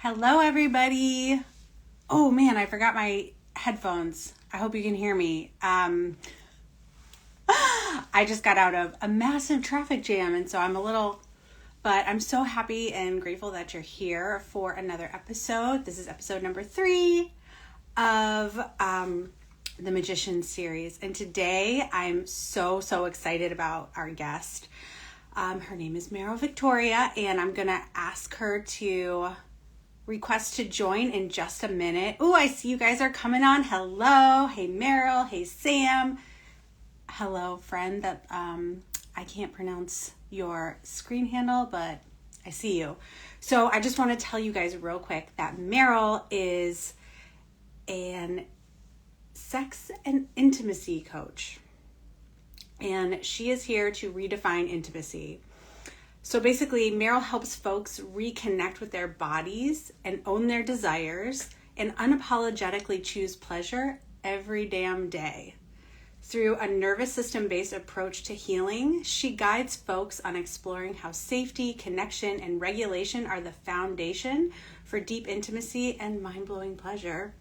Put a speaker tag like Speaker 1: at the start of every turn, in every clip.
Speaker 1: Hello, everybody. Oh man, I forgot my headphones. I hope you can hear me. I just got out of a massive traffic jam, and so but I'm so happy and grateful that you're here for another episode. This is episode number 3 of the Magician series. And today I'm so excited about our guest. Her name is Meryl Victoria, and I'm going to ask her to request to join in just a minute. Oh, I see you guys are coming on. Hello. Hey, Meryl. Hey, Sam. Hello, friend that I can't pronounce your screen handle, but I see you. So I just want to tell you guys real quick that Meryl is an sex and intimacy coach, and she is here to redefine intimacy. So basically, Meryl helps folks reconnect with their bodies and own their desires and unapologetically choose pleasure every damn day. Through a nervous system-based approach to healing, she guides folks on exploring how safety, connection, and regulation are the foundation for deep intimacy and mind-blowing pleasure.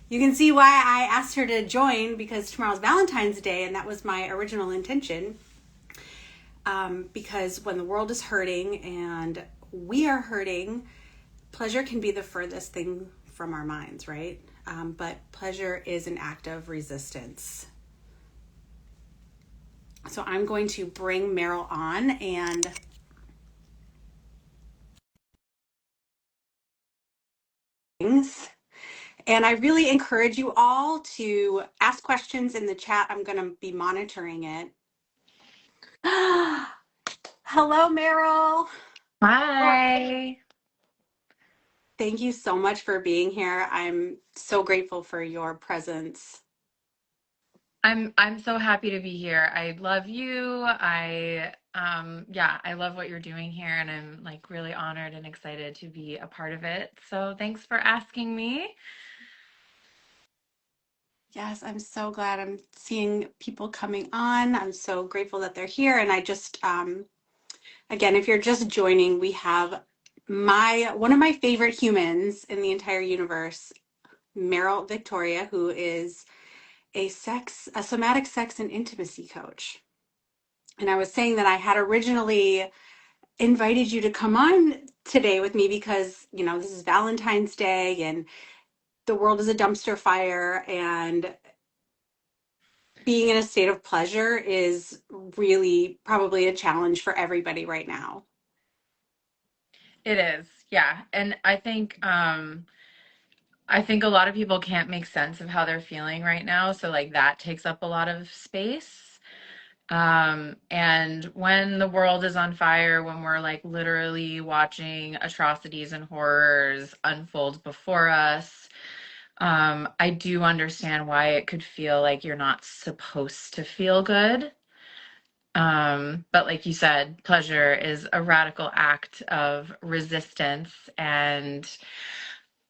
Speaker 1: You can see why I asked her to join, because tomorrow's Valentine's Day, and that was my original intention. Because when the world is hurting and we are hurting, pleasure can be the furthest thing from our minds, right? But pleasure is an act of resistance. So I'm going to bring Meryl on, and I really encourage you all to ask questions in the chat. I'm going to be monitoring it. Hello, Meryl.
Speaker 2: Hi.
Speaker 1: Thank you so much for being here. I'm so grateful for your presence.
Speaker 2: I'm so happy to be here. I love you. I love what you're doing here, and I'm like really honored and excited to be a part of it. So thanks for asking me.
Speaker 1: Yes, I'm so glad I'm seeing people coming on. I'm so grateful that they're here. And I just, again, if you're just joining, we have one of my favorite humans in the entire universe, Meryl Victoria, who is a somatic sex and intimacy coach. And I was saying that I had originally invited you to come on today with me because, this is Valentine's Day and the world is a dumpster fire, and being in a state of pleasure is really probably a challenge for everybody right now.
Speaker 2: It is. Yeah. And I think a lot of people can't make sense of how they're feeling right now, so like that takes up a lot of space. And when the world is on fire, when we're like literally watching atrocities and horrors unfold before us, I do understand why it could feel like you're not supposed to feel good. But like you said, pleasure is a radical act of resistance. And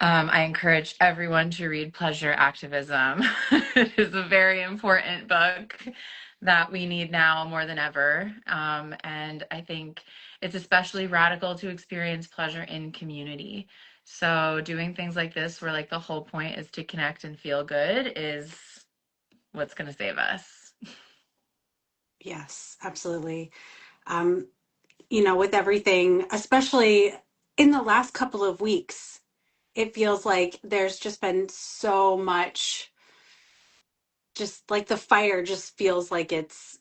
Speaker 2: I encourage everyone to read Pleasure Activism. It is a very important book that we need now more than ever. And I think it's especially radical to experience pleasure in community. So doing things like this, where like the whole point is to connect and feel good, is what's going to save us.
Speaker 1: Yes, absolutely. Um, with everything, especially in the last couple of weeks, it feels like there's just been so much, just like the fire just feels like it's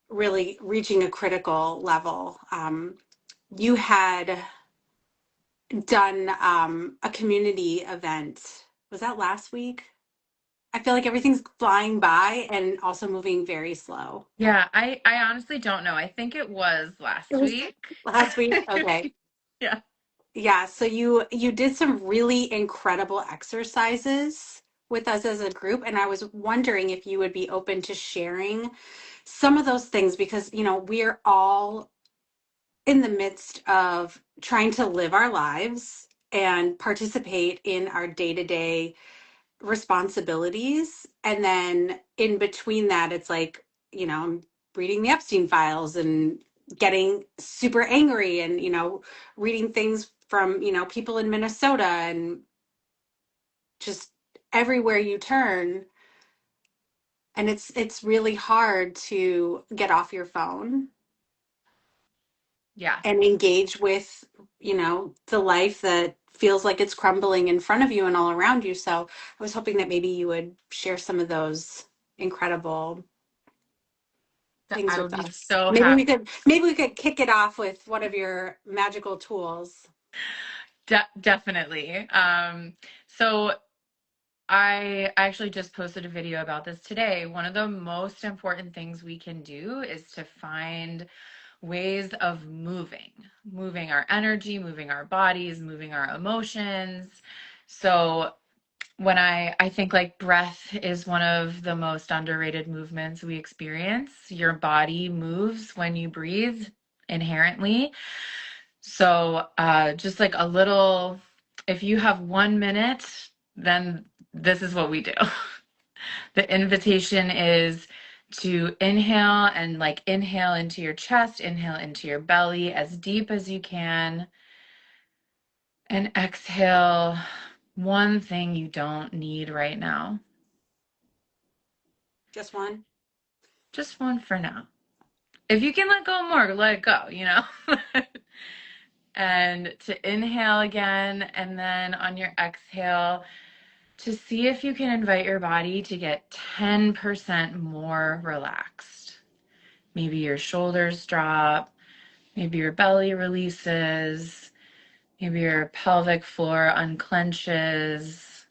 Speaker 1: really reaching a critical level. You had done a community event. Was that last week? I feel like everything's flying by and also moving very slow.
Speaker 2: Yeah, I honestly don't know. I think it was
Speaker 1: It
Speaker 2: last
Speaker 1: was
Speaker 2: week.
Speaker 1: last week. Okay.
Speaker 2: Yeah.
Speaker 1: Yeah, so you did some really incredible exercises with us as a group, and I was wondering if you would be open to sharing some of those things, because we're all in the midst of trying to live our lives and participate in our day-to-day responsibilities. And then in between that, it's like, I'm reading the Epstein files and getting super angry and, reading things from, people in Minnesota and just everywhere you turn. And it's really hard to get off your phone
Speaker 2: Yeah.
Speaker 1: and engage with, the life that feels like it's crumbling in front of you and all around you. So I was hoping that maybe you would share some of those incredible things
Speaker 2: I
Speaker 1: with
Speaker 2: would be
Speaker 1: us.
Speaker 2: so
Speaker 1: Maybe we
Speaker 2: happy.
Speaker 1: could maybe we could kick it off with one of your magical tools.
Speaker 2: Definitely. So I actually just posted a video about this today. One of the most important things we can do is to find ways of moving our energy, moving our bodies, moving our emotions. So when I think like breath is one of the most underrated movements we experience. Your body moves when you breathe inherently. So just like a little, if you have 1 minute, then this is what we do. The invitation is to inhale and like inhale into your chest, inhale into your belly as deep as you can, and exhale one thing you don't need right now.
Speaker 1: Just one.
Speaker 2: Just one for now. If you can let go more, let it go, And to inhale again, and then on your exhale, to see if you can invite your body to get 10% more relaxed. Maybe your shoulders drop, maybe your belly releases, maybe your pelvic floor unclenches.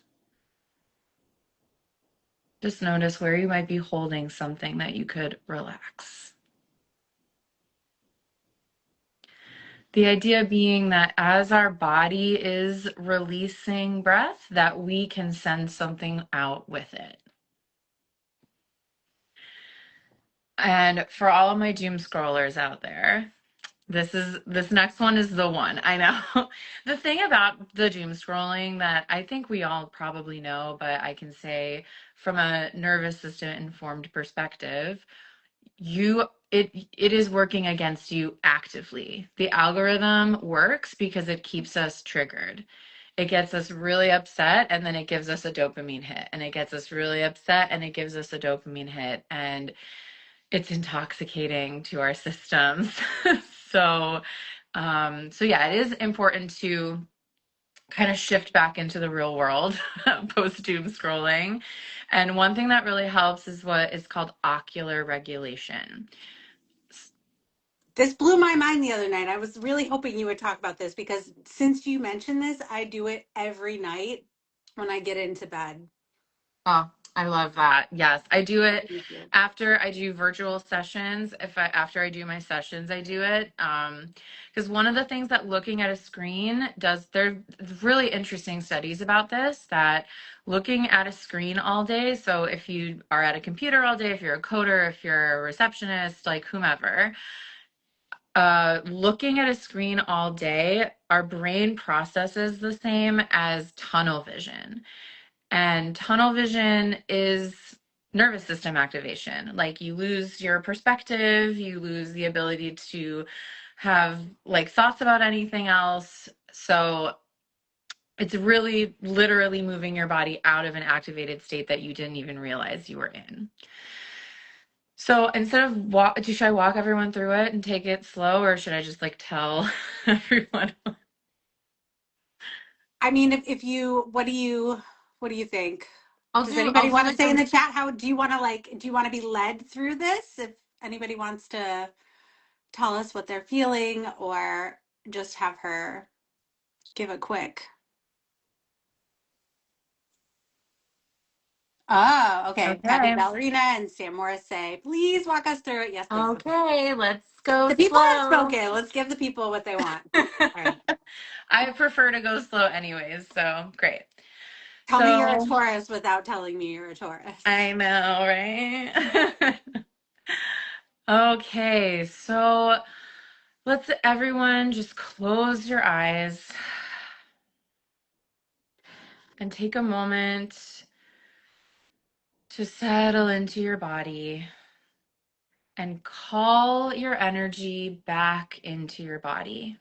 Speaker 2: Just notice where you might be holding something that you could relax. The idea being that as our body is releasing breath, that we can send something out with it. And for all of my doom scrollers out there, this next one is the one. I know. The thing about the doom scrolling that I think we all probably know, but I can say from a nervous system informed perspective, it is working against you actively. The algorithm works because it keeps us triggered. It gets us really upset and then it gives us a dopamine hit, and it gets us really upset and it gives us a dopamine hit, and it's intoxicating to our systems. So so yeah, it is important to kind of shift back into the real world post doom scrolling. And one thing that really helps is what is called ocular regulation.
Speaker 1: This blew my mind the other night. I was really hoping you would talk about this because since you mentioned this, I do it every night when I get into bed.
Speaker 2: Oh, I love that. Yes, I do it
Speaker 1: Thank you.
Speaker 2: after I do virtual sessions. After I do my sessions, I do it. Because one of the things that looking at a screen does, there's really interesting studies about this, that looking at a screen all day, so if you are at a computer all day, if you're a coder, if you're a receptionist, like whomever, looking at a screen all day, our brain processes the same as tunnel vision. And tunnel vision is nervous system activation. Like you lose your perspective, you lose the ability to have like thoughts about anything else. So it's really literally moving your body out of an activated state that you didn't even realize you were in. So instead of should I walk everyone through it and take it slow, or should I just like tell everyone?
Speaker 1: I mean, if you, what do you think? Does
Speaker 2: I'll
Speaker 1: anybody
Speaker 2: do
Speaker 1: want to
Speaker 2: like
Speaker 1: say in the chat, how do you want to do you want to be led through this? If anybody wants to tell us what they're feeling or just have her give a quick. Oh, okay. Patty
Speaker 2: Okay.
Speaker 1: Ballerina and Sam Morris say, please walk us through it. Yes, please. Okay.
Speaker 2: Okay, let's go
Speaker 1: The people have
Speaker 2: slow.
Speaker 1: spoken. Let's give the people what they want. All right.
Speaker 2: I prefer to go slow anyways, so great.
Speaker 1: Tell me you're a
Speaker 2: So
Speaker 1: Taurus without telling me you're a Taurus.
Speaker 2: I know, right? Okay, so let's everyone just close your eyes and take a moment to settle into your body. and call your energy back into your body.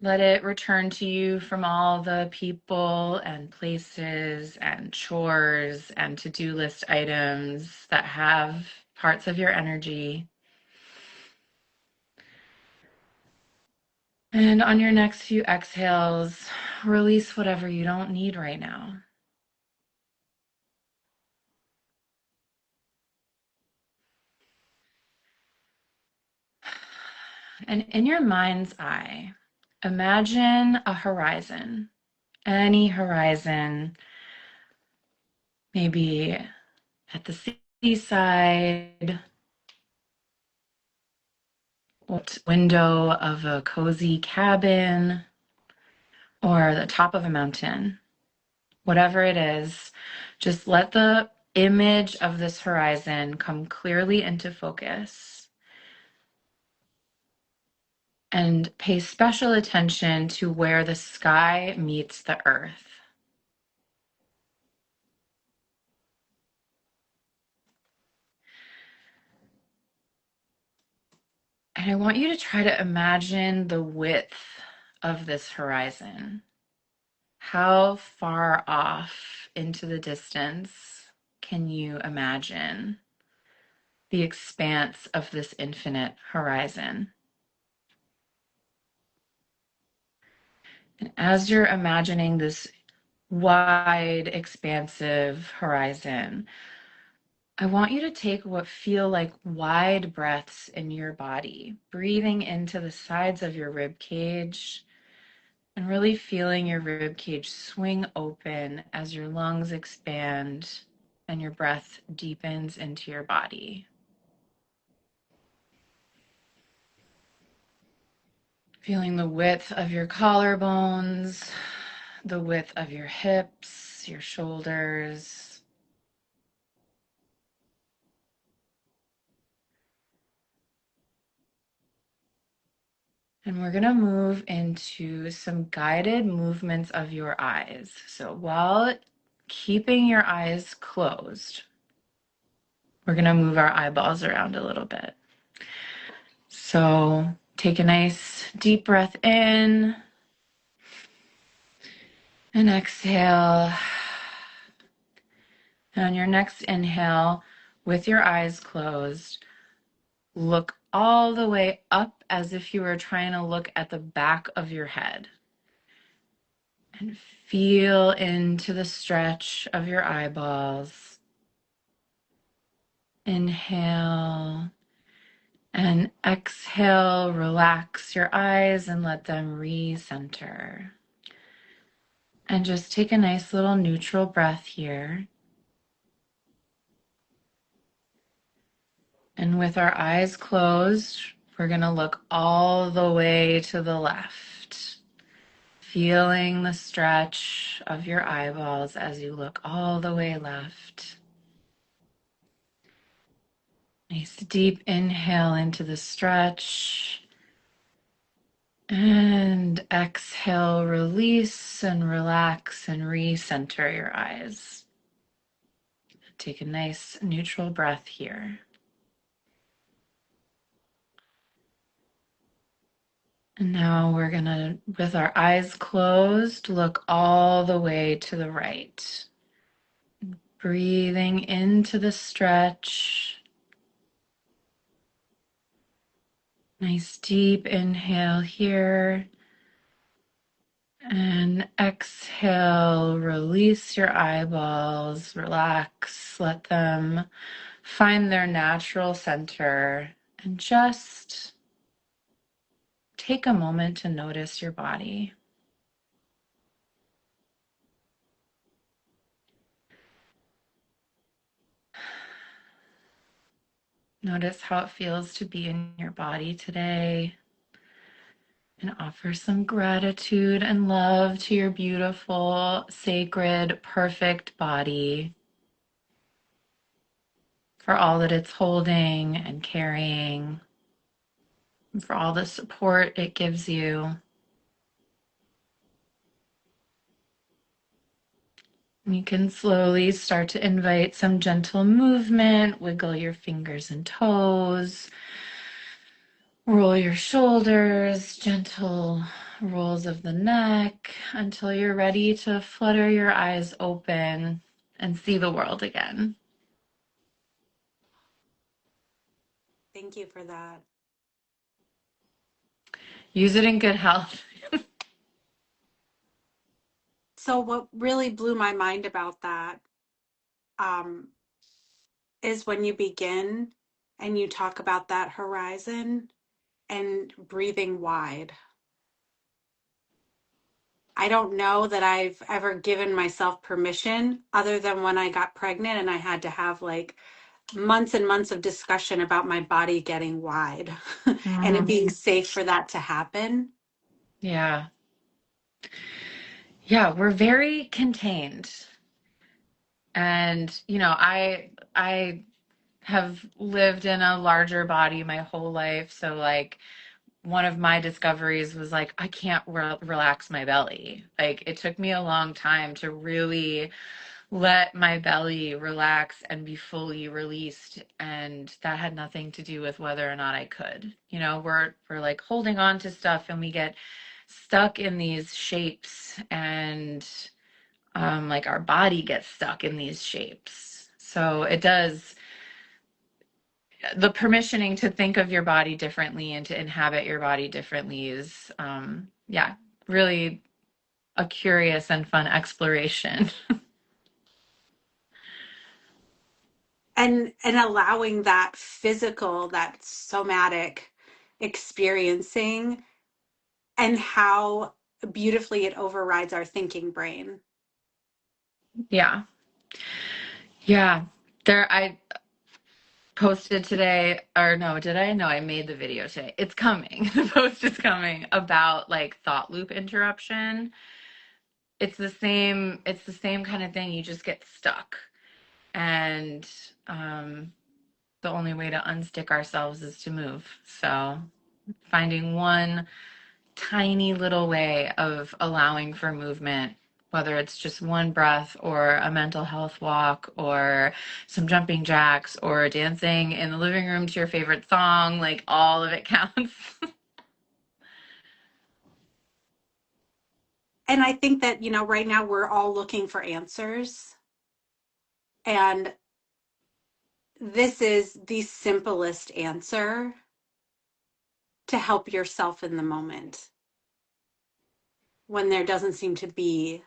Speaker 2: Let it return to you from all the people and places and chores and to-do list items that have parts of your energy. And on your next few exhales, release whatever you don't need right now. And in your mind's eye, imagine a horizon, any horizon, maybe at the seaside, or window of a cozy cabin, or the top of a mountain. Whatever it is, just let the image of this horizon come clearly into focus. And pay special attention to where the sky meets the earth. And I want you to try to imagine the width of this horizon. How far off into the distance can you imagine the expanse of this infinite horizon? And as you're imagining this wide, expansive horizon, I want you to take what feel like wide breaths in your body, breathing into the sides of your rib cage and really feeling your rib cage swing open as your lungs expand and your breath deepens into your body. Feeling the width of your collarbones, the width of your hips, your shoulders. And we're going to move into some guided movements of your eyes. So while keeping your eyes closed, we're going to move our eyeballs around a little bit. So take a nice deep breath in and exhale. And on your next inhale, with your eyes closed, look all the way up as if you were trying to look at the back of your head. And feel into the stretch of your eyeballs. Inhale and exhale, relax your eyes and let them recenter. And just take a nice little neutral breath here. And with our eyes closed, we're going to look all the way to the left. Feeling the stretch of your eyeballs as you look all the way left. Nice deep inhale into the stretch. And exhale, release and relax and recenter your eyes. Take a nice neutral breath here. And now we're gonna, with our eyes closed, look all the way to the right. Breathing into the stretch. Nice deep inhale here. And exhale, release your eyeballs, relax, let them find their natural center, and just take a moment to notice your body. Notice how it feels to be in your body today, and offer some gratitude and love to your beautiful, sacred, perfect body for all that it's holding and carrying, and for all the support it gives you. You can slowly start to invite some gentle movement, wiggle your fingers and toes, roll your shoulders, gentle rolls of the neck until you're ready to flutter your eyes open and see the world again.
Speaker 1: Thank you for that.
Speaker 2: Use it in good health.
Speaker 1: So what really blew my mind about that um, is when you begin and you talk about that horizon and breathing wide. I don't know that I've ever given myself permission other than when I got pregnant and I had to have like months and months of discussion about my body getting wide and it
Speaker 2: Mm,
Speaker 1: being safe for that to happen.
Speaker 2: yeah. Yeah, we're very contained. And, I have lived in a larger body my whole life. So, like, one of my discoveries was like, I can't relax my belly. Like, it took me a long time to really let my belly relax and be fully released. And that had nothing to do with whether or not I could. We're like holding on to stuff and we get stuck in these shapes and like our body gets stuck in these shapes. So it does the permissioning to think of your body differently and to inhabit your body differently is, yeah, really a curious and fun exploration.
Speaker 1: And allowing that physical, that somatic experiencing and how beautifully it overrides our thinking brain.
Speaker 2: Yeah. Yeah. I posted today, or no, did I? No, I made the video today. It's coming. The post is coming about like thought loop interruption. It's the same kind of thing. You just get stuck. And the only way to unstick ourselves is to move. So finding one tiny little way of allowing for movement, whether it's just one breath or a mental health walk or some jumping jacks or dancing in the living room to your favorite song, like all of it counts.
Speaker 1: And I think that, right now we're all looking for answers. And this is the simplest answer to help yourself in the moment when there doesn't seem to be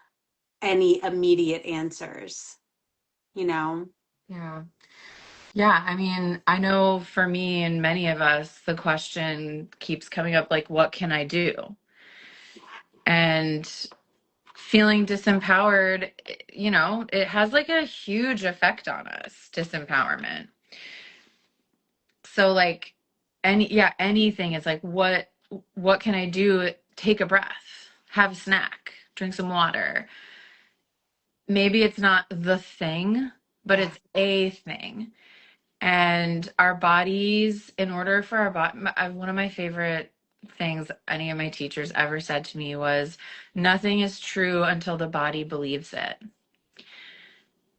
Speaker 1: any immediate answers, you know?
Speaker 2: Yeah. Yeah, I mean, I know for me and many of us, the question keeps coming up like, what can I do? And feeling disempowered, it has like a huge effect on us, disempowerment. So like anything is like what can I do? Take a breath, have a snack, drink some water. Maybe it's not the thing, but
Speaker 1: Yeah.
Speaker 2: it's a thing. And our bodies, in order for our body, one of my favorite things any of my teachers ever said to me was, nothing is true until the body believes it.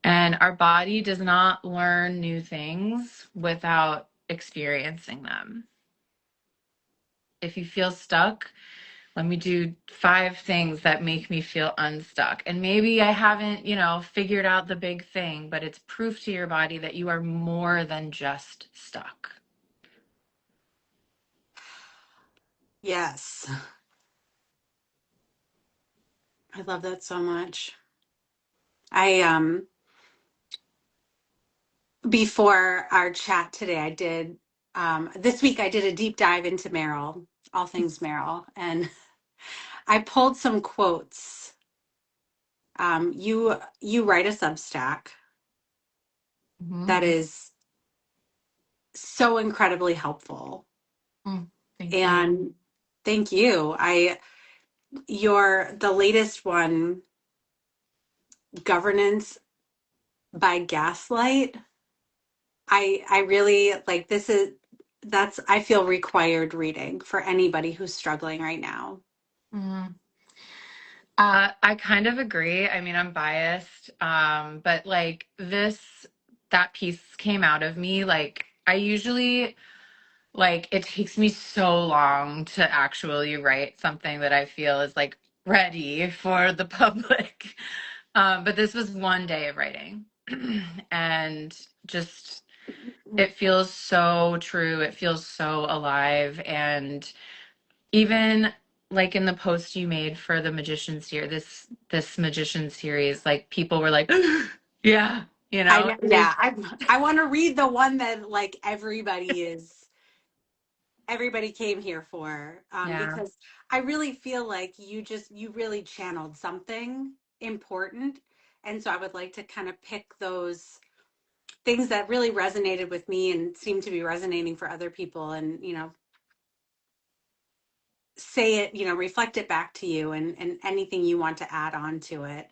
Speaker 2: And our body does not learn new things without experiencing them. If you feel stuck, let me do 5 things that make me feel unstuck. And maybe I haven't, figured out the big thing, but it's proof to your body that you are more than just stuck.
Speaker 1: Yes. I love that so much. I before our chat today, I did this week I did a deep dive into Meryl, all things Meryl, and I pulled some quotes. You write a Substack
Speaker 2: Mm-hmm.
Speaker 1: that is so incredibly helpful.
Speaker 2: Thank you.
Speaker 1: And thank you. The latest one, Governance by Gaslight. I really like this is that's I feel required reading for anybody who's struggling right now.
Speaker 2: Mm. I kind of agree. I mean, I'm biased, but like that piece came out of me. Like, I usually, like, it takes me so long to actually write something that I feel is like ready for the public. But this was one day of writing. And just, it feels so true. It feels so alive. And even like in the post you made for the magician series, this magician series, like people were like, yeah, you
Speaker 1: I
Speaker 2: know,
Speaker 1: know, yeah, I want to read the one that like everybody came here for,
Speaker 2: yeah,
Speaker 1: because I really feel like you really channeled something important, and so I would like to kind of pick those things that really resonated with me and seem to be resonating for other people, and say it, reflect it back to you, and anything you want to add on to it.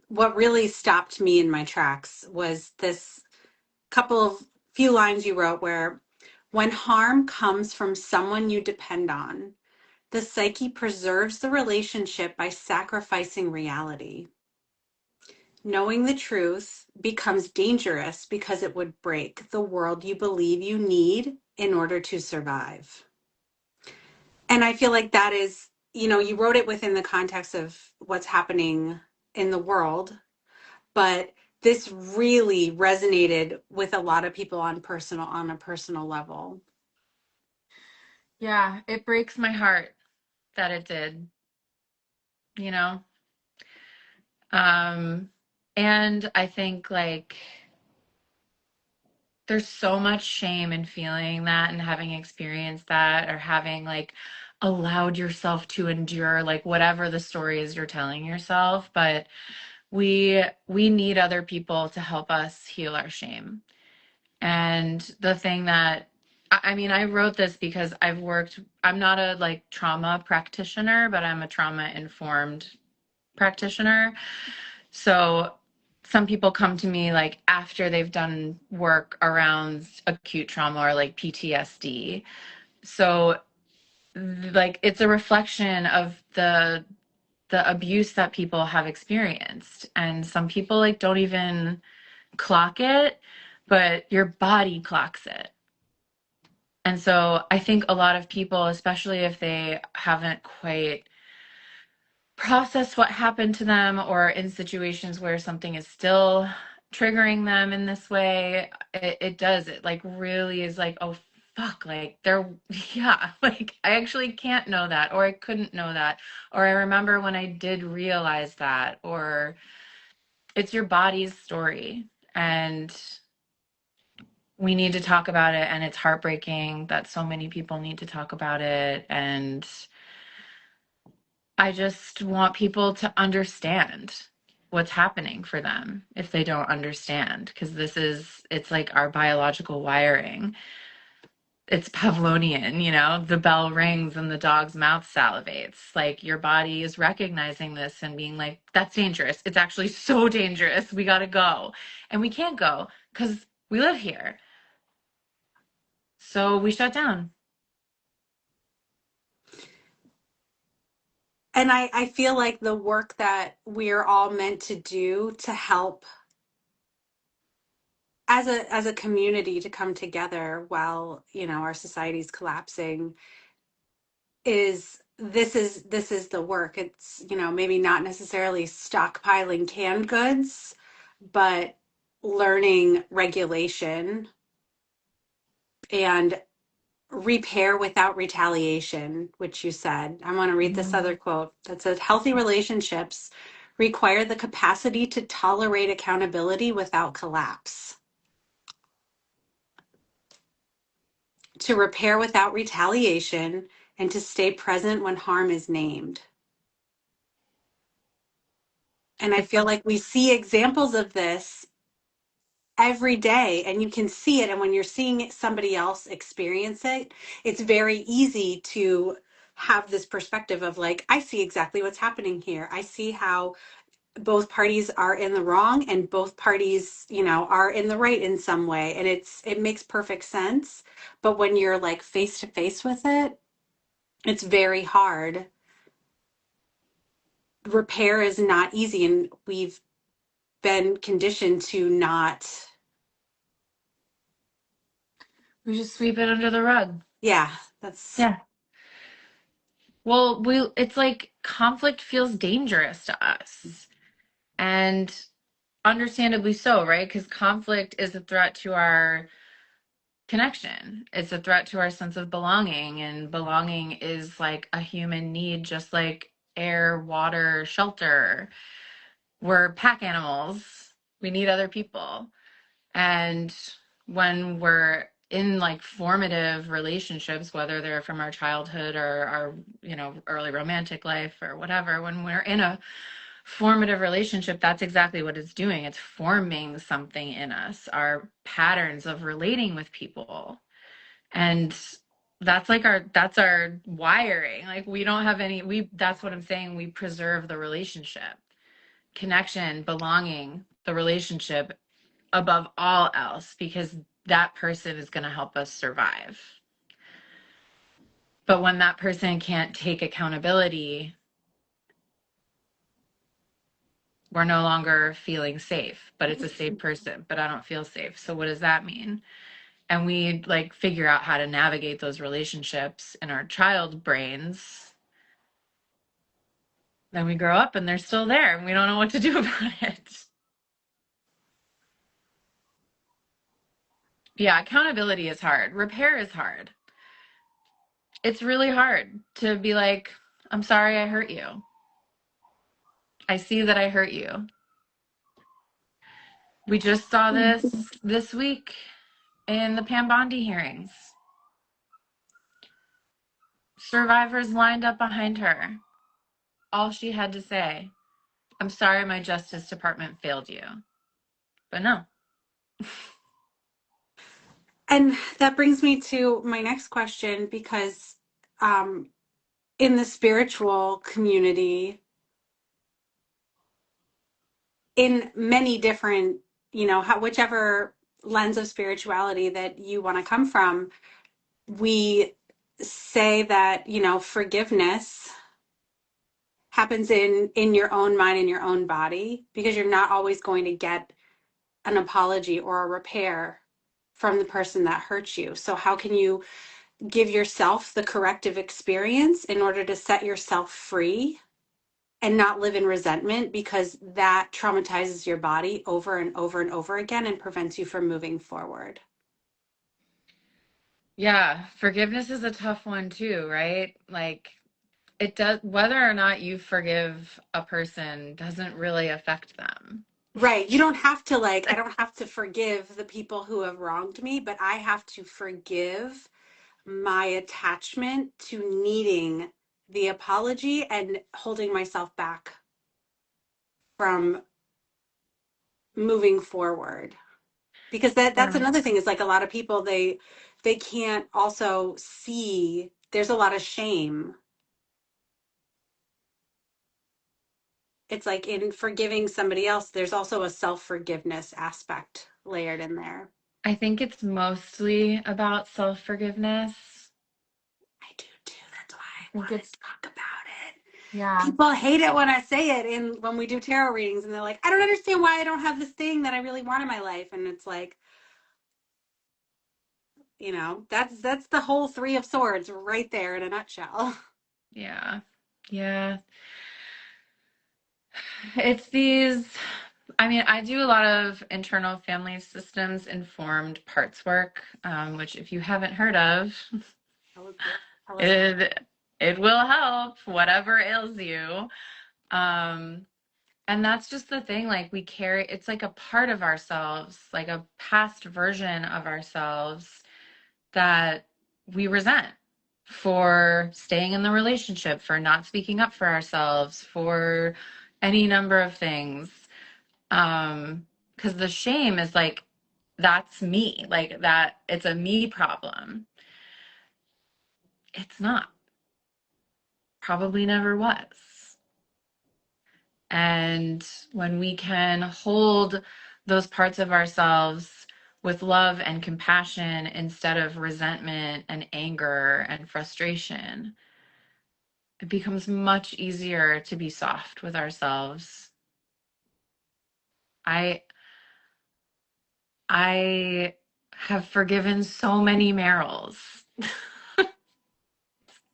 Speaker 1: What really stopped me in my tracks was this couple of few lines you wrote where, when harm comes from someone you depend on, the psyche preserves the relationship by sacrificing reality. Knowing the truth becomes dangerous because it would break the world you believe you need in order to survive. And I feel like that is, you wrote it within the context of what's happening in the world, but this really resonated with a lot of people on a personal level.
Speaker 2: yeah, it breaks my heart that it did, you know. Um, and I think like there's so much shame in feeling that and having experienced that or having like allowed yourself to endure like whatever the story is you're telling yourself, but we need other people to help us heal our shame. And the thing that I mean, I wrote this because I'm not a like trauma practitioner, but I'm a trauma informed practitioner. So some people come to me like after they've done work around acute trauma or like PTSD. So like it's a reflection of the abuse that people have experienced. And some people like don't even clock it, but your body clocks it. And so I think a lot of people, especially if they haven't quite processed what happened to them or in situations where something is still triggering them in this way, it does. It like really is like, oh, fuck, like they're, yeah, like I actually can't know that, or I couldn't know that, or I remember when I did realize that, or it's your body's story. And we need to talk about it, and it's heartbreaking that so many people need to talk about it. And I just want people to understand what's happening for them if they don't understand, because it's like our biological wiring. It's Pavlovian, the bell rings and the dog's mouth salivates. Like your body is recognizing this and being like, that's dangerous. It's actually so dangerous. We got to go. And we can't go because we live here. So we shut down.
Speaker 1: And I feel like the work that we're all meant to do to help as a community to come together while our society's collapsing is this is the work. It's maybe not necessarily stockpiling canned goods, but learning regulation and repair without retaliation, which you said. I want to read this other quote that says, healthy relationships require the capacity to tolerate accountability without collapse, to repair without retaliation, and to stay present when harm is named. And I feel like we see examples of this every day, and you can see it. And when you're seeing somebody else experience it, it's very easy to have this perspective of like, I see exactly what's happening here. I see how both parties are in the wrong and both parties, are in the right in some way. And it makes perfect sense. But when you're like face to face with it, it's very hard repair is not easy, and we've been conditioned to not.
Speaker 2: We just sweep it under the rug.
Speaker 1: Yeah, that's
Speaker 2: Yeah. Well, it's like conflict feels dangerous to us. And understandably so, right? Because conflict is a threat to our connection. It's a threat to our sense of belonging. And belonging is like a human need, just like air, water, shelter. We're pack animals. We need other people. And when we're in like formative relationships, whether they're from our childhood or our, early romantic life or whatever, when we're in a formative relationship, that's exactly what it's doing. It's forming something in us, our patterns of relating with people. And that's our wiring. Like we don't have any, that's what I'm saying. We preserve the relationship, connection, belonging, the relationship above all else, because that person is going to help us survive. But when that person can't take accountability, we're no longer feeling safe. But it's a safe person, but I don't feel safe. So what does that mean? And we like figure out how to navigate those relationships in our child brains. Then we grow up and they're still there and we don't know what to do about it. Yeah, accountability is hard. Repair is hard. It's really hard to be like, I'm sorry I hurt you. I see that I hurt you. We just saw this week in the Pam Bondi hearings. Survivors lined up behind her. All she had to say, I'm sorry my Justice Department failed you. But no.
Speaker 1: and that brings me to my next question, because um, in the spiritual community, in many different, whichever lens of spirituality that you want to come from, we say that, forgiveness happens in your own mind, in your own body, because you're not always going to get an apology or a repair from the person that hurt you. So how can you give yourself the corrective experience in order to set yourself free and not live in resentment, because that traumatizes your body over and over and over again and prevents you from moving forward?
Speaker 2: Yeah, forgiveness is a tough one too, right? Like it does, whether or not you forgive a person doesn't really affect them.
Speaker 1: Right. You don't have to, I don't have to forgive the people who have wronged me, but I have to forgive my attachment to needing the apology and holding myself back from moving forward. Because that's
Speaker 2: Yeah.
Speaker 1: another thing, is like a lot of people, they can't also see, there's a lot of shame. It's like in forgiving somebody else, there's also a self-forgiveness aspect layered in there.
Speaker 2: I think it's mostly about self-forgiveness.
Speaker 1: I do too. That's why I
Speaker 2: I think
Speaker 1: want
Speaker 2: it's,
Speaker 1: to talk about it.
Speaker 2: yeah,
Speaker 1: People hate it when I say it in when we do tarot readings, and they're like, I don't understand why I don't have this thing that I really want in my life. And it's like, that's the whole three of swords right there in a nutshell.
Speaker 2: yeah, yeah. It's these, I mean, I do a lot of internal family systems informed parts work, which if you haven't heard of,
Speaker 1: Yeah, tell us more.
Speaker 2: it it will help whatever ails you. Um, and that's just the thing, like we carry, it's like a part of ourselves, like a past version of ourselves that we resent for staying in the relationship, for not speaking up for ourselves, for any number of things. Because the shame is like, that's me, like that, it's a me problem. It's not, probably never was. And when we can hold those parts of ourselves with love and compassion instead of resentment and anger and frustration, it becomes much easier to be soft with ourselves. I I have forgiven so many Meryls.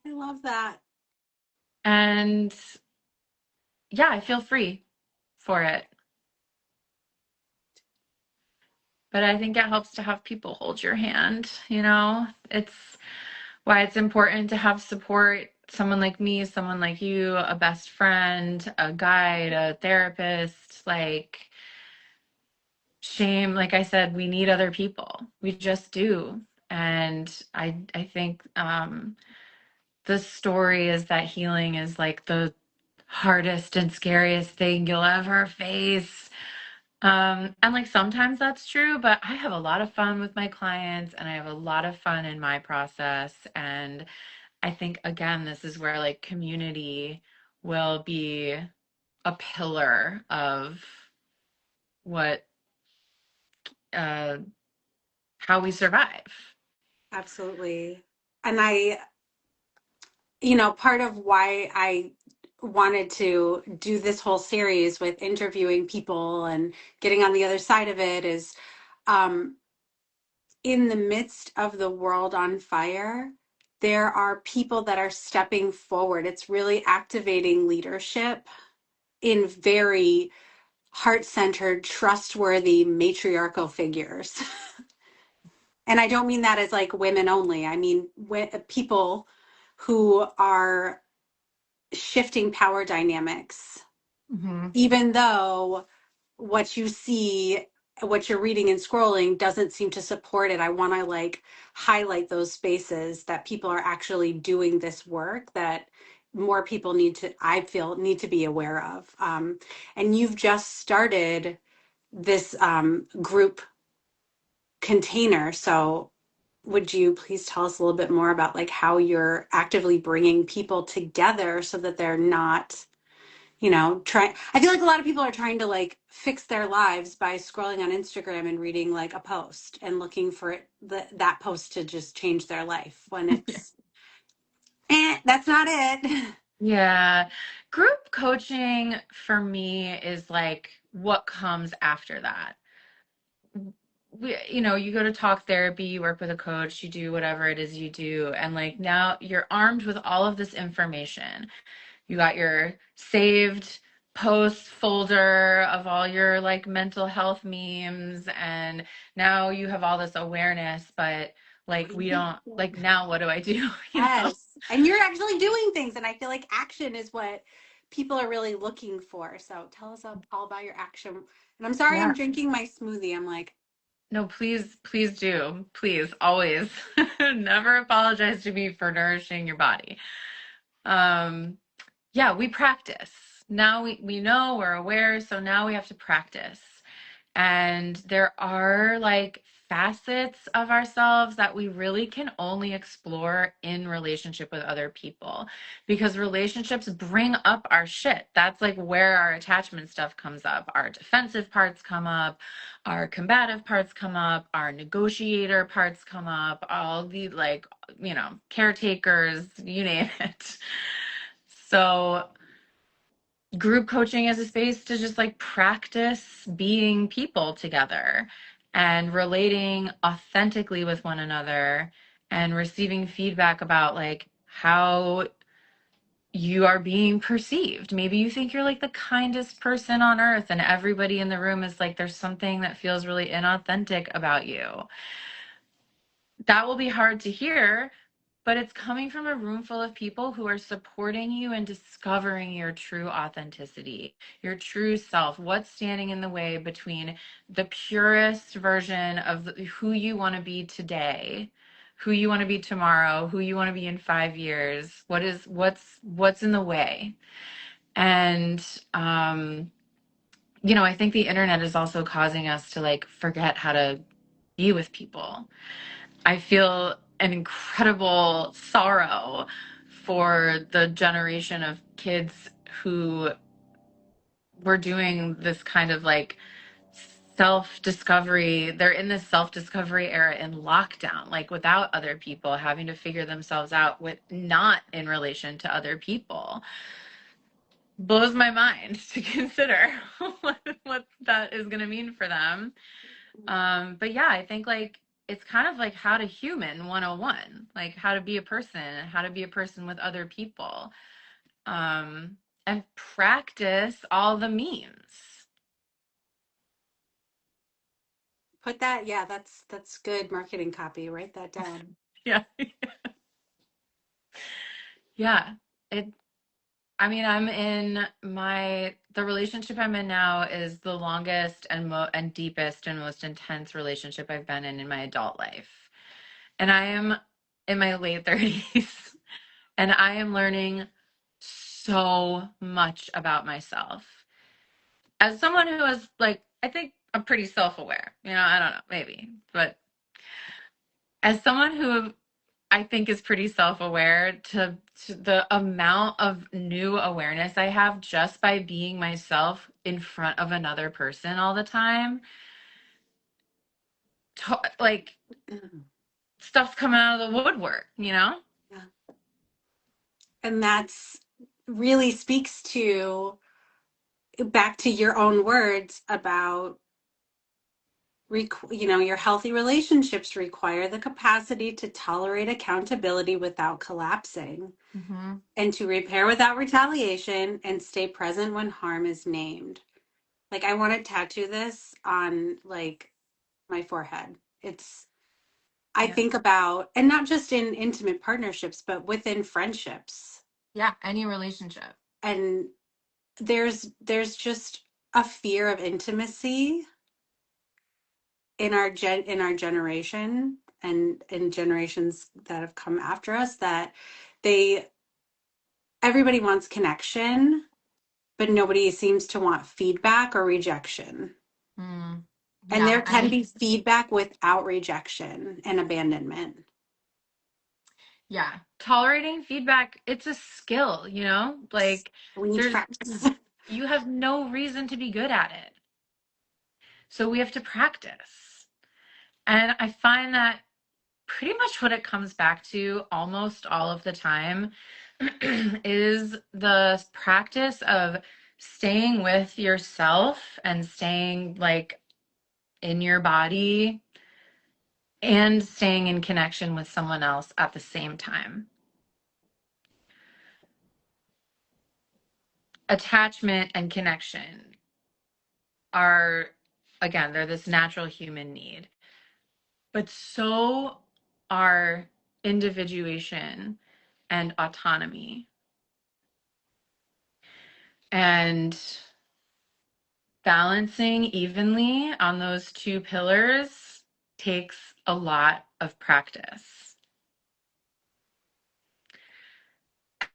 Speaker 1: I love that.
Speaker 2: And yeah, I feel free for it. But I think it helps to have people hold your hand, you know? It's why it's important to have support, someone like me, someone like you, a best friend, a guide, a therapist, like shame, like I said, we need other people. We just do. And I think the story is that healing is like the hardest and scariest thing you'll ever face. And like sometimes that's true, but I have a lot of fun with my clients and I have a lot of fun in my process. And I think, again, this is where like community will be a pillar of what, uh, how we survive.
Speaker 1: Absolutely. And part of why I wanted to do this whole series with interviewing people and getting on the other side of it is um, in the midst of the world on fire, there are people that are stepping forward. It's really activating leadership in very heart-centered, trustworthy, matriarchal figures. And I don't mean that as like women only. I mean people who are shifting power dynamics,
Speaker 2: Hmm.
Speaker 1: even though what you see, what you're reading and scrolling doesn't seem to support it. I want to like highlight those spaces that people are actually doing this work that more people I feel, need to be aware of. And you've just started this group container. So would you please tell us a little bit more about like how you're actively bringing people together so that they're not, trying. I feel like a lot of people are trying to like fix their lives by scrolling on Instagram and reading like a post and looking for that post to just change their life when it's that's not it.
Speaker 2: Yeah. Group coaching for me is like what comes after that. You go to talk therapy, you work with a coach, you do whatever it is you do. And like now you're armed with all of this information. You got your saved posts folder of all your like mental health memes. And now you have all this awareness, but like we don't like now what do I do? You know?
Speaker 1: Yes. And you're actually doing things. And I feel like action is what people are really looking for. So tell us all about your action. And I'm sorry I'm
Speaker 2: Yeah.
Speaker 1: drinking my smoothie. I'm like,
Speaker 2: No, please, please do. Please, always. Never apologize to me for nourishing your body. Um, yeah, we practice. Now we know, we're aware, so now we have to practice. And there are like facets of ourselves that we really can only explore in relationship with other people because relationships bring up our shit. That's like where our attachment stuff comes up. Our defensive parts come up, our combative parts come up, our negotiator parts come up, all the like, caretakers, you name it. So group coaching is a space to just like practice being people together and relating authentically with one another and receiving feedback about like how you are being perceived. Maybe you think you're like the kindest person on earth and everybody in the room is like there's something that feels really inauthentic about you. That will be hard to hear, but it's coming from a room full of people who are supporting you and discovering your true authenticity, your true self. What's standing in the way between the purest version of who you want to be today, who you want to be tomorrow, who you want to be in 5 years? What's in the way? And I think the internet is also causing us to like forget how to be with people. I feel an incredible sorrow for the generation of kids who were doing this kind of like self-discovery. They're in this self-discovery era in lockdown, like without other people, having to figure themselves out with not in relation to other people. Blows my mind to consider what that is going to mean for them. But yeah, I think like it's kind of like how to human 101, like how to be a person, how to be a person with other people, and practice all the memes.
Speaker 1: Put that, yeah, that's good marketing copy. Write that down.
Speaker 2: Yeah. Yeah. It, I mean, the relationship I'm in now is the longest and deepest and most intense relationship I've been in my adult life. And I am in my late 30s and I am learning so much about myself. As someone who is like, I think I'm pretty self-aware, I don't know, maybe, but as someone who I think is pretty self-aware, to the amount of new awareness I have just by being myself in front of another person all the time, like stuff's coming out of the woodwork.
Speaker 1: Yeah. And that's really speaks to back to your own words about your healthy relationships require the capacity to tolerate accountability without collapsing
Speaker 2: Mm-hmm.
Speaker 1: and to repair without retaliation and stay present when harm is named. Like I want to tattoo this on like my forehead. It's I
Speaker 2: Yeah.
Speaker 1: think about, and not just in intimate partnerships, but within friendships.
Speaker 2: Yeah, any relationship.
Speaker 1: And there's just a fear of intimacy in our generation and in generations that have come after us, that they everybody wants connection, but nobody seems to want feedback or rejection.
Speaker 2: Mm.
Speaker 1: And
Speaker 2: Yeah,
Speaker 1: there can be feedback without rejection and abandonment.
Speaker 2: yeah. Tolerating feedback, it's a skill. Like
Speaker 1: We need to
Speaker 2: there's
Speaker 1: practice.
Speaker 2: you have no reason to be good at it. So we have to practice. And I find that pretty much what it comes back to almost all of the time is the practice of staying with yourself and staying like in your body and staying in connection with someone else at the same time. Attachment and connection are, again, they're this natural human need, but so are individuation and autonomy. And balancing evenly on those two pillars takes a lot of practice.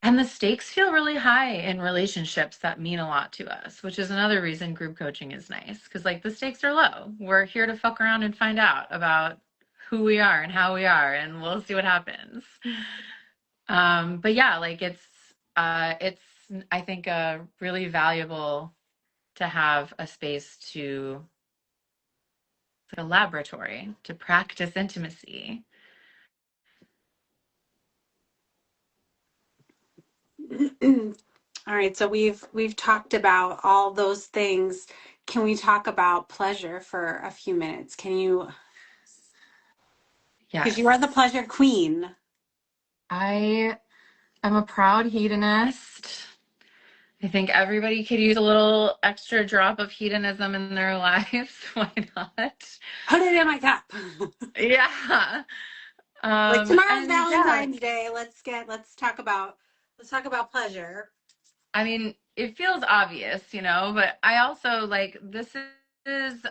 Speaker 2: And the stakes feel really high in relationships that mean a lot to us, which is another reason group coaching is nice. Because, like, the stakes are low. We're here to fuck around and find out about who we are and how we are, and we'll see what happens. But yeah, like, it's, I think, really valuable to have a space to the laboratory to practice intimacy.
Speaker 1: All right, so we've talked about all those things. Can we talk about pleasure for a few minutes? Can you, because
Speaker 2: Yes.
Speaker 1: you are the pleasure queen.
Speaker 2: I am a proud hedonist. I think everybody could use a little extra drop of hedonism in their lives. Why not?
Speaker 1: Put it in my cup.
Speaker 2: Yeah.
Speaker 1: Like tomorrow's
Speaker 2: And yeah,
Speaker 1: Valentine's Day. Let's talk about pleasure.
Speaker 2: I mean, it feels obvious, but I also like this is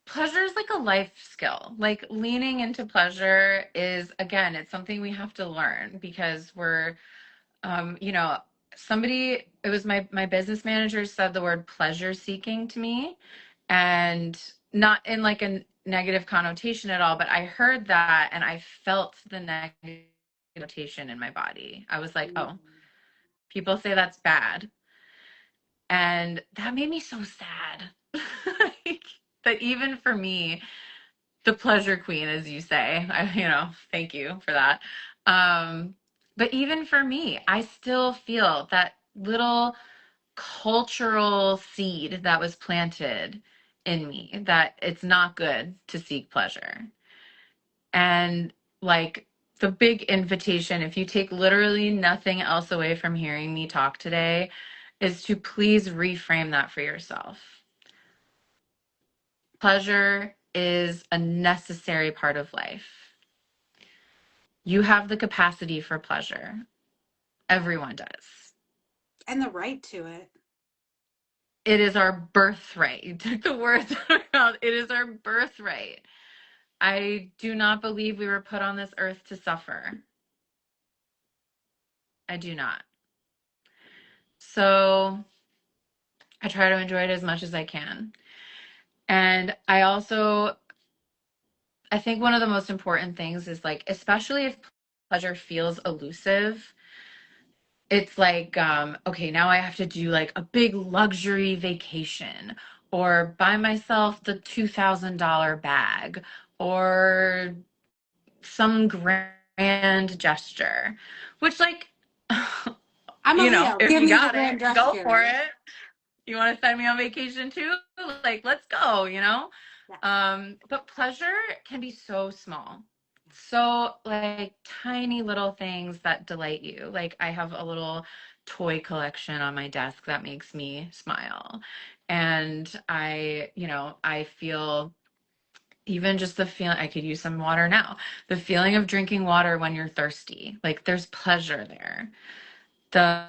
Speaker 2: pleasure is like a life skill. Like leaning into pleasure is, again, it's something we have to learn because we're um, you know, it was my business manager said the word pleasure seeking to me, and not in like a negative connotation at all, but I heard that and I felt the negative connotation in my body. I was like, oh, people say that's bad. And that made me so sad. Like, that even for me, the pleasure queen, as you say, thank you for that. Um, but even for me, I still feel that little cultural seed that was planted in me that it's not good to seek pleasure. And like the big invitation, if you take literally nothing else away from hearing me talk today, is to please reframe that for yourself. Pleasure is a necessary part of life. You have the capacity for pleasure. Everyone does.
Speaker 1: And the right to it.
Speaker 2: It is our birthright. You took the words out of my mouth. It is our birthright. I do not believe we were put on this earth to suffer. I do not. So I try to enjoy it as much as I can. And I think one of the most important things is like, especially if pleasure feels elusive, it's like, okay, now I have to do like a big luxury vacation or buy myself the $2,000 bag or some grand gesture, which like,
Speaker 1: I'm a Leo.
Speaker 2: if
Speaker 1: Give
Speaker 2: you
Speaker 1: me the
Speaker 2: got
Speaker 1: grand
Speaker 2: it, go for
Speaker 1: gesture.
Speaker 2: it. You want to send me on vacation too? Like, let's go.
Speaker 1: Yes.
Speaker 2: But pleasure can be so small. So like tiny little things that delight you. Like I have a little toy collection on my desk that makes me smile. And I feel even just the feeling, I could use some water now. The feeling of drinking water when you're thirsty. Like there's pleasure there. The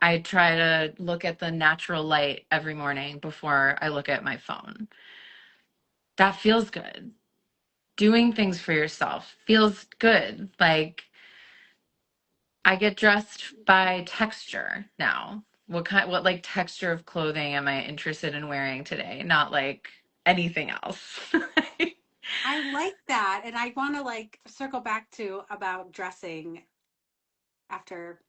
Speaker 2: I try to look at the natural light every morning before I look at my phone. That feels good. Doing things for yourself feels good. Like I get dressed by texture now. What like texture of clothing am I interested in wearing today? Not like anything else.
Speaker 1: I like that. And I want to like circle back to about dressing after,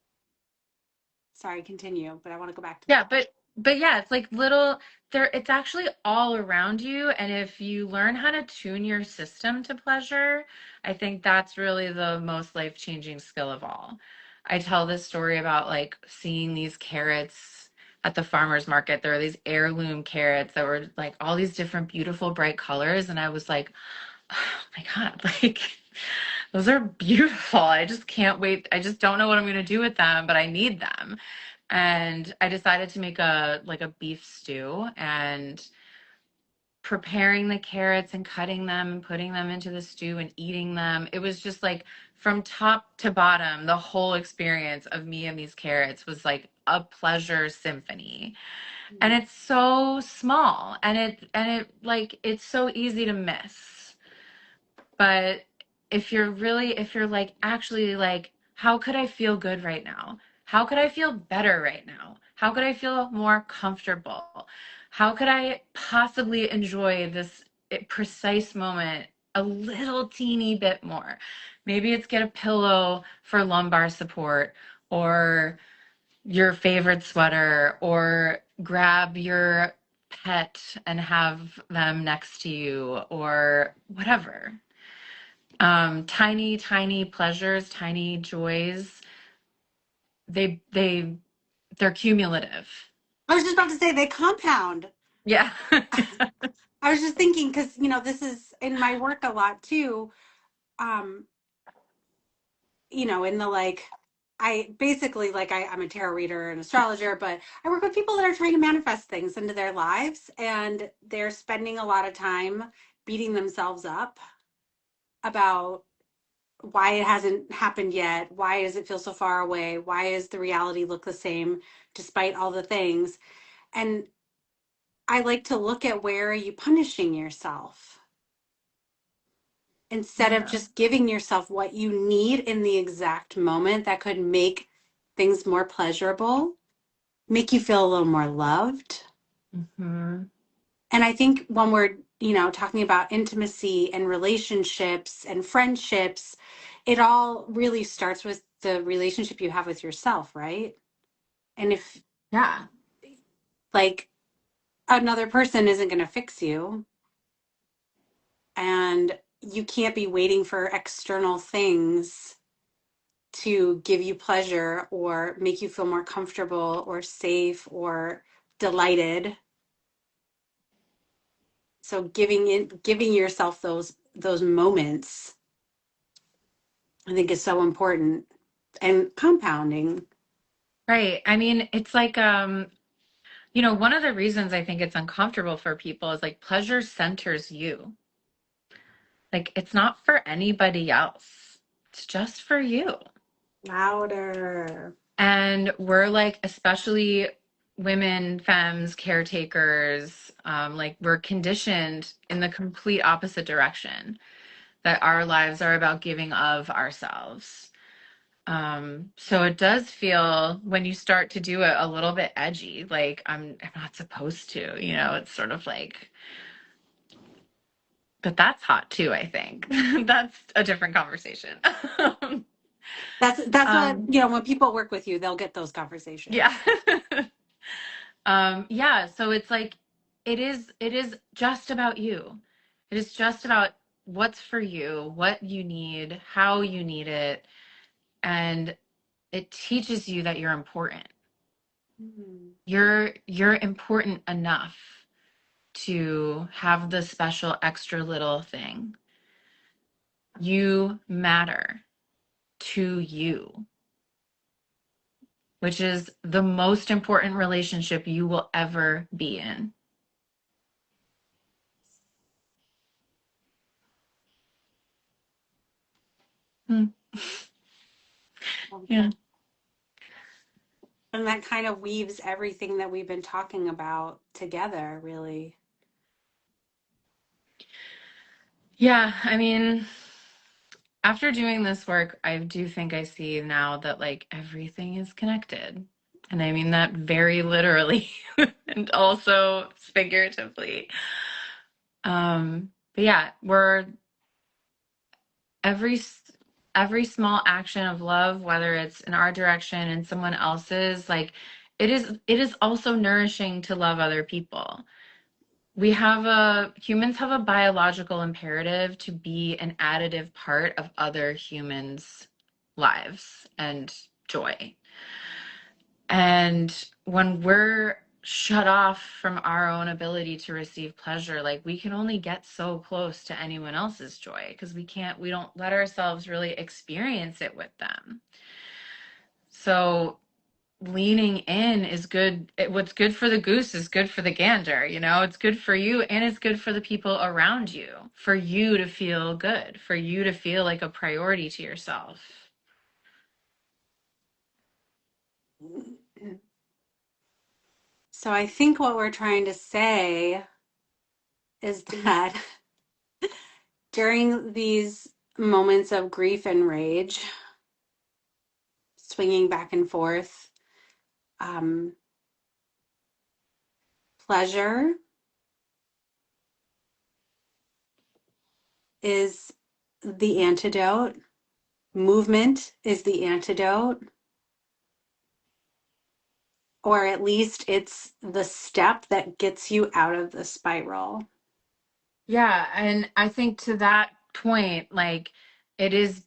Speaker 1: sorry, continue, but I want to go back to
Speaker 2: Yeah,
Speaker 1: that.
Speaker 2: but yeah, it's like little there it's actually all around you, and if you learn how to tune your system to pleasure, I think that's really the most life-changing skill of all. I tell this story about like seeing these carrots at the farmer's market. There are these heirloom carrots that were like all these different beautiful bright colors, and I was like, oh my God, like those are beautiful. I just can't wait. I just don't know what I'm going to do with them, but I need them. And I decided to make a beef stew, and preparing the carrots and cutting them and putting them into the stew and eating them. It was just like from top to bottom, the whole experience of me and these carrots was like a pleasure symphony. And
Speaker 1: Mm.
Speaker 2: it's so small, and it like it's so easy to miss. But if you're like, actually, like, how could I feel good right now? How could I feel better right now? How could I feel more comfortable? How could I possibly enjoy this precise moment a little teeny bit more? Maybe it's get a pillow for lumbar support, or your favorite sweater, or grab your pet and have them next to you, or whatever. Tiny pleasures, tiny joys, they're cumulative.
Speaker 1: I was just about to say they compound.
Speaker 2: Yeah.
Speaker 1: I was just thinking because, this is in my work a lot too. Um, in the like, I basically like I'm a tarot reader and astrologer, but I work with people that are trying to manifest things into their lives, and they're spending a lot of time beating themselves up about why it hasn't happened yet. Why does it feel so far away? Why does the reality look the same despite all the things? And I like to look at, where are you punishing yourself instead of
Speaker 2: Yeah.
Speaker 1: just giving yourself what you need in the exact moment that could make things more pleasurable, make you feel a little more loved.
Speaker 2: Hmm.
Speaker 1: And I think when we're, talking about intimacy and relationships and friendships, it all really starts with the relationship you have with yourself, right? And if
Speaker 2: Yeah.
Speaker 1: Like, another person isn't going to fix you, and you can't be waiting for external things to give you pleasure or make you feel more comfortable or safe or delighted. So giving yourself those moments, I think, is so important, and compounding.
Speaker 2: Right. I mean, it's like, one of the reasons I think it's uncomfortable for people is like pleasure centers you. Like it's not for anybody else. It's just for you.
Speaker 1: Louder.
Speaker 2: And we're like, especially women, femmes, caretakers, like we're conditioned in the complete opposite direction, that our lives are about giving of ourselves. So it does feel when you start to do it a little bit edgy, like I'm not supposed to, it's sort of like, but that's hot too, I think. That's a different conversation.
Speaker 1: That's what,
Speaker 2: um,
Speaker 1: when people work with you, they'll get those
Speaker 2: yeah.
Speaker 1: conversations.
Speaker 2: Yeah, so it's like it is just about you. It is just about what's for you, what you need, how you need it, and it teaches you that you're important.
Speaker 1: Mm.
Speaker 2: You're important enough to have the special extra little thing. You matter to you, which is the most important relationship you will ever be in. Hmm. Yeah.
Speaker 1: And that kind of weaves everything that we've been talking about together, really.
Speaker 2: Yeah, I mean, after doing this work, I do think I see now that like everything is connected. And I mean that very literally and also figuratively. But yeah, we're every every small action of love, whether it's in our direction and someone else's, like it is also nourishing to love other people. Humans have a biological imperative to be an additive part of other humans' lives and joy. And when we're shut off from our own ability to receive pleasure, like we can only get so close to anyone else's joy because we don't let ourselves really experience it with them. So leaning in is good. What's good for the goose is good for the gander. It's good for you and it's good for the people around you, for you to feel good, for you to feel like a priority to yourself.
Speaker 1: So I think what we're trying to say is that during these moments of grief and rage, swinging back and forth, um, pleasure is the antidote, movement is the antidote, or at least it's the step that gets you out of the spiral.
Speaker 2: Yeah, and I think to that point, like it is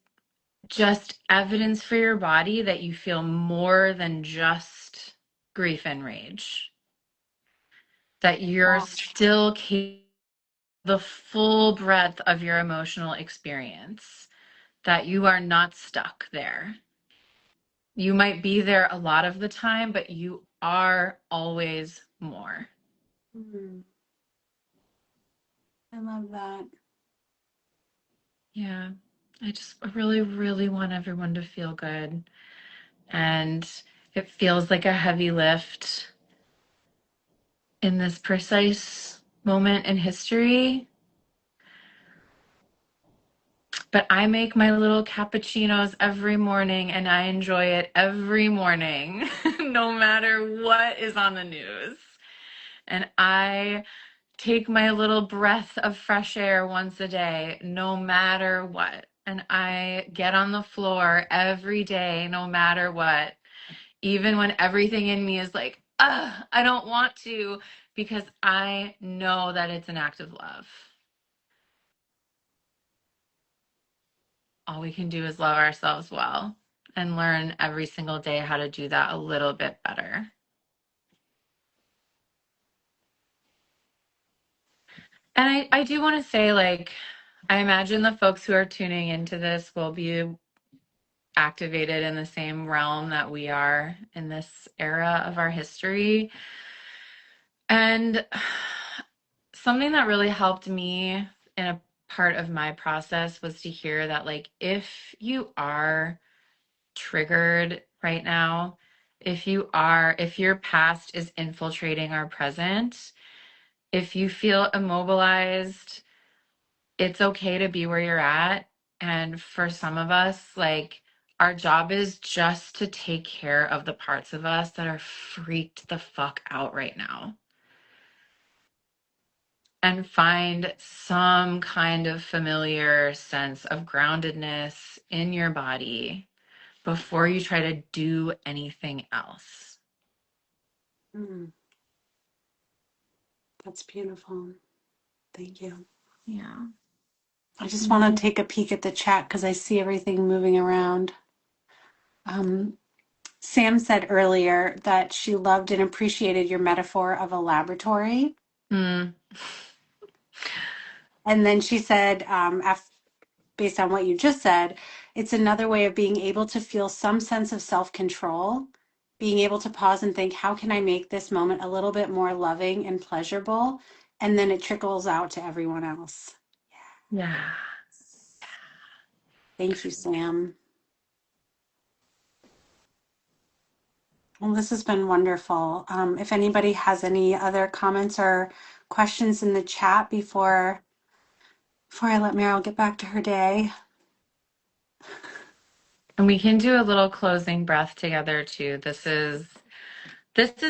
Speaker 2: just evidence for your body that you feel more than just grief and rage, that you're still capable the full breadth of your emotional experience, that you are not stuck there. You might be there a lot of the time, but you are always more.
Speaker 1: Mm, I love that.
Speaker 2: Yeah. I just really, really want everyone to feel good. And it feels like a heavy lift in this precise moment in history. But I make my little cappuccinos every morning and I enjoy it every morning, no matter what is on the news. And I take my little breath of fresh air once a day, no matter what. And I get on the floor every day, no matter what. Even when everything in me is like, I don't want to because I know that it's an act of love. All we can do is love ourselves well and learn every single day how to do that a little bit better. And I do want to say, like, I imagine the folks who are tuning into this will be activated in the same realm that we are in this era of our history. And something that really helped me in a part of my process was to hear that, like, if you are triggered right now, if your past is infiltrating our present, if you feel immobilized, it's okay to be where you're at. And for some of us, like, our job is just to take care of the parts of us that are freaked the fuck out right now and find some kind of familiar sense of groundedness in your body before you try to do anything else.
Speaker 1: Mm, that's beautiful. Thank you.
Speaker 2: Yeah.
Speaker 1: I just want to take a peek at the chat because I see everything moving around. Sam said earlier that she loved and appreciated your metaphor of a laboratory.
Speaker 2: Mm.
Speaker 1: And then she said, based on what you just said, it's another way of being able to feel some sense of self-control, being able to pause and think, how can I make this moment a little bit more loving and pleasurable? And then it trickles out to everyone else.
Speaker 2: Yeah.
Speaker 1: Thank you, Sam. Well, this has been wonderful. If anybody has any other comments or questions in the chat before I let Meryl get back to her day.
Speaker 2: And we can do a little closing breath together too. This is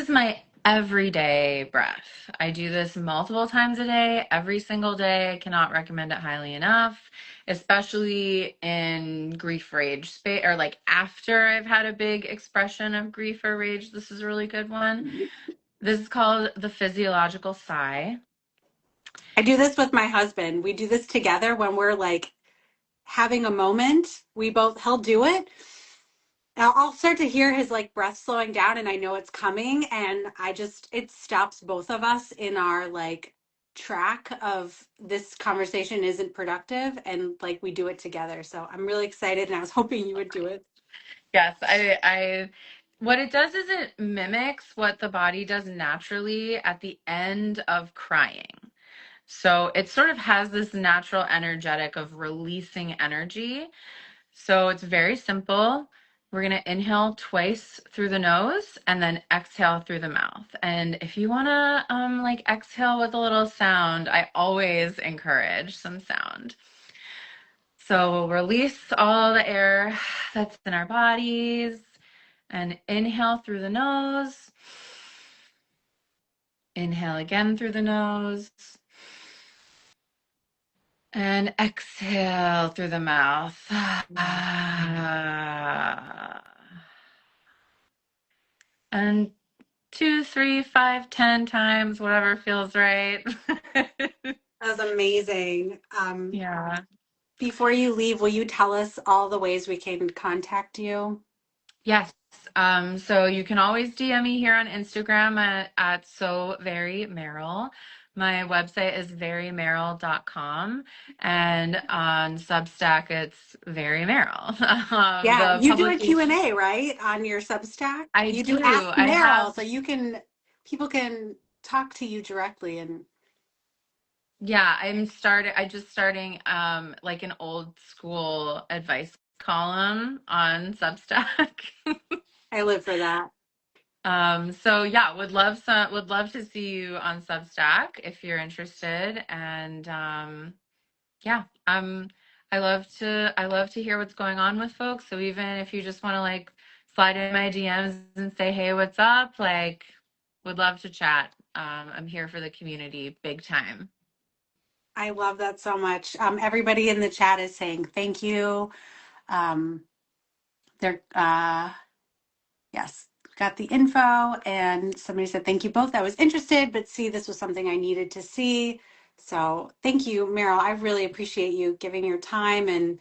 Speaker 2: my everyday breath. I do this multiple times a day, every single day. I cannot recommend it highly enough, especially in grief rage space or like after I've had a big expression of grief or rage. This is a really good one. This is called the physiological sigh.
Speaker 1: I do this with my husband. We do this together when we're like having a moment. He'll do it. I'll start to hear his like breath slowing down and I know it's coming. And it stops both of us in our like track of this conversation isn't productive. And like we do it together. So I'm really excited and I was hoping you would do it.
Speaker 2: Yes, what it does is it mimics what the body does naturally at the end of crying. So it sort of has this natural energetic of releasing energy. So it's very simple. We're going to inhale twice through the nose and then exhale through the mouth. And if you want to like exhale with a little sound, I always encourage some sound. So we'll release all the air that's in our bodies and inhale through the nose. Inhale again through the nose. And exhale through the mouth. And 2, 3, 5, 10 times, whatever feels right.
Speaker 1: That was amazing.
Speaker 2: Yeah.
Speaker 1: Before you leave, will you tell us all the ways we can contact you?
Speaker 2: Yes. So you can always DM me here on Instagram at So Very Meryl. My website is verymeryl.com, and on Substack it's Very Meryl.
Speaker 1: Yeah,
Speaker 2: The
Speaker 1: you do a
Speaker 2: publication
Speaker 1: Q&A, right, on your Substack?
Speaker 2: I
Speaker 1: You do
Speaker 2: do.
Speaker 1: Ask
Speaker 2: I
Speaker 1: Meryl,
Speaker 2: have,
Speaker 1: so people can talk to you directly, and
Speaker 2: yeah, I just starting like an old school advice column on Substack.
Speaker 1: I live for that.
Speaker 2: So yeah, would love to see you on Substack if you're interested. And yeah, I love to hear what's going on with folks. So even if you just want to like slide in my DMs and say, hey, what's up? Like, would love to chat. I'm here for the community big time.
Speaker 1: I love that so much. Everybody in the chat is saying thank you. They're yes. got the info, and somebody said thank you both. I was interested, but see, this was something I needed to see. So thank you, Meryl. I really appreciate you giving your time. And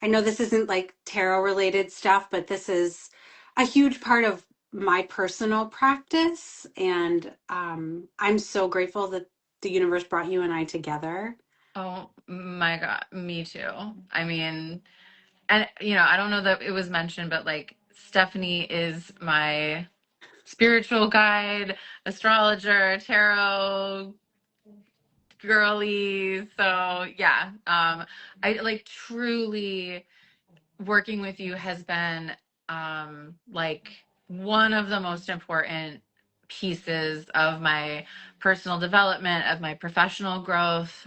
Speaker 1: I know this isn't like tarot related stuff, but this is a huge part of my personal practice. And I'm so grateful that the universe brought you and I together.
Speaker 2: Oh my God, me too. I mean, and I don't know that it was mentioned, but like Stephanie is my spiritual guide, astrologer, tarot girly. So yeah, I like truly working with you has been like one of the most important pieces of my personal development, of my professional growth.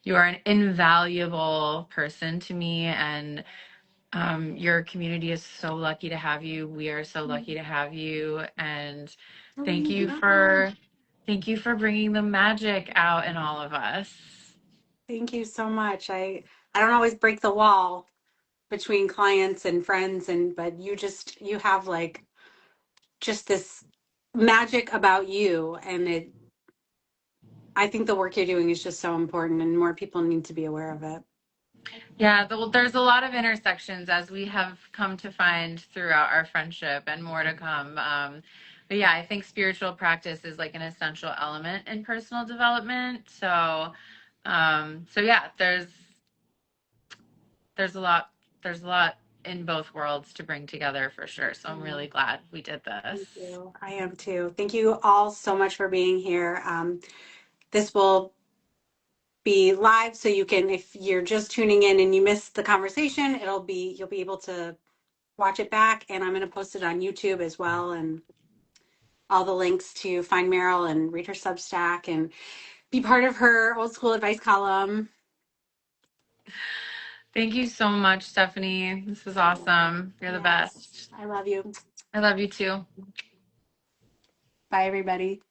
Speaker 2: You are an invaluable person to me, and your community is so lucky to have you. We are so lucky to have you, and thank you for thank you for bringing the magic out in all of us.
Speaker 1: Thank you so much. I don't always break the wall between clients and friends, and but you have like just this magic about you, and it I think the work you're doing is just so important, and more people need to be aware of it.
Speaker 2: Yeah, there's a lot of intersections as we have come to find throughout our friendship, and more to come. But yeah, I think spiritual practice is like an essential element in personal development. So yeah, there's a lot there's a lot in both worlds to bring together for sure. So I'm
Speaker 1: Yeah,
Speaker 2: really glad we did this.
Speaker 1: thank you. I am too. Thank you all so much for being here. This will be live, so you can, if you're just tuning in and you missed the conversation, you'll be able to watch it back, and I'm going to post it on YouTube as well, and all the links to find Meryl and read her Substack and be part of her old school advice column.
Speaker 2: Thank you so much, Stephanie. This is awesome. You're the
Speaker 1: Yes,
Speaker 2: best.
Speaker 1: I love you.
Speaker 2: I love you too.
Speaker 1: Bye, everybody.